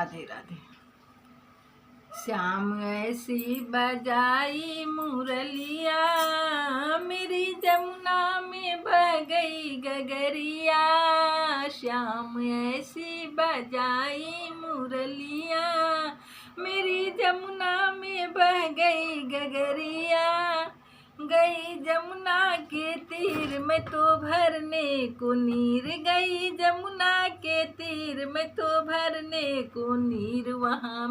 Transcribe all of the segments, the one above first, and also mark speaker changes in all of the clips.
Speaker 1: राधे राधे। श्याम ऐसी बजाई मुरलिया, मेरी जमुना में बह गई गगरिया। श्याम ऐसी बजाई मुरलिया, मेरी जमुना में बह गई गगरिया। गई जमुना के तीर में तो भरने को नीर, गई जमुना के तीर में तो भरने को नीर। वहाँ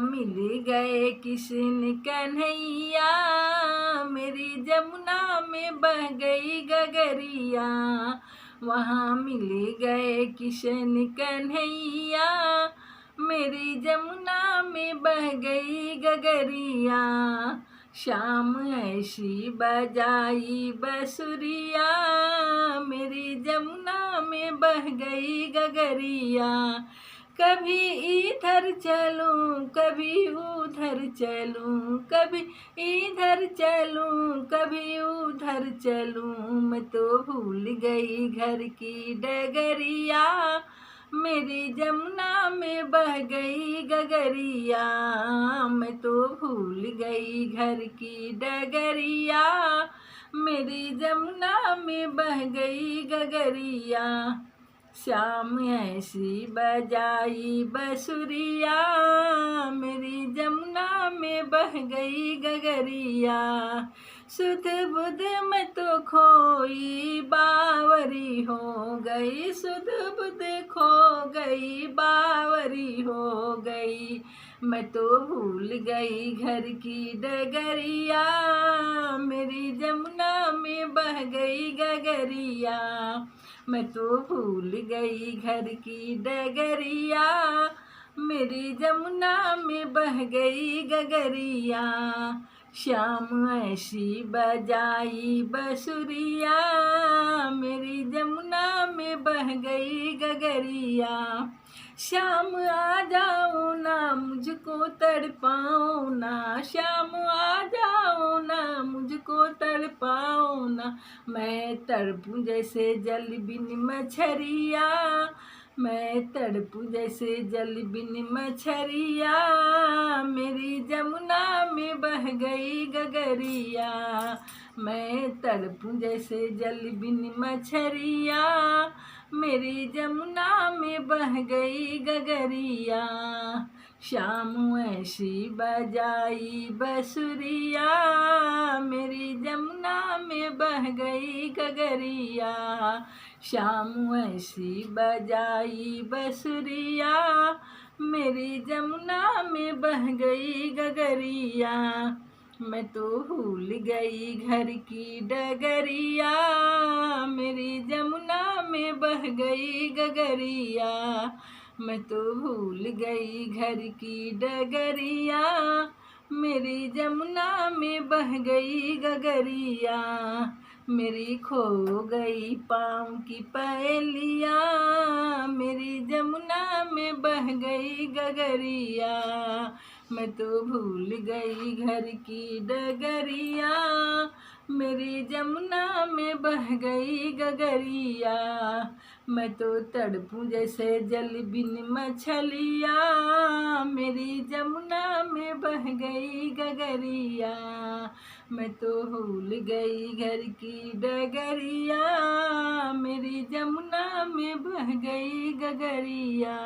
Speaker 1: मिल गए किशन कन्हैया, मेरी जमुना में बह गई गगरिया। वहाँ मिल गए किशन कन्हैया, मेरी जमुना में बह गई गगरिया। श्याम ऐसी बजाई बसुरिया, मेरी जमुना में बह गई गगरिया। कभी इधर चलूं कभी उधर चलूं, कभी इधर चलूं कभी उधर चलूं। मैं तो भूल गई घर की डगरिया, मेरी जमुना में बह गई गगरिया। मैं तो भूल गई घर की डगरिया, मेरी जमुना में बह गई गगरिया। श्याम ऐसी बजाई बसुरिया, मेरी जमुना में बह गई गगरिया। सुध बुध में तो खोई बावरी हो गई, सुध बुध खो गई बावरी हो गई। मैं तो भूल गई घर की डगरिया, मेरी जमुना में बह गई गगरिया। मैं तो भूल गई घर की डगरिया, मेरी जमुना में बह गई गगरिया। श्याम ऐसी बजाई बसुरिया, मेरी जमुना में बह गई गगरिया। श्याम आ जाओ ना मुझको तड़पाओ ना, श्याम आ जाओ ना मुझको तड़पाओ ना। मैं तड़पूं जैसे जल बिन मछरिया, मैं तड़पूं जैसे जल बिन मछरिया। मेरी जमुना में बह गई गगरिया, मैं तड़पूं जैसे जल बिन मछरिया। मेरी जमुना में बह गई गगरिया। श्याम ऐसी बजाई बसुरिया, मेरी जमुना में बह गई गगरिया। श्याम ऐसी बजाई बसुरिया, मेरी जमुना में बह गई गगरिया। मैं तो भूल गई घर की डगरिया, मेरी जमुना में बह गई गगरिया। मैं तो भूल गई घर की डगरिया, मेरी जमुना में बह गई गगरिया। मेरी खो गई पाँव की पहेलिया, मेरी जमुना में बह गई गगरिया। मैं तो भूल गई घर की डगरिया, मेरी जमुना में बह गई गगरिया। मैं तो तड़पूं जैसे जल बिन मछलिया, मेरी जमुना में बह गई गगरिया। मैं तो भूल गई घर की डगरिया, मेरी जमुना में बह गई गगरिया।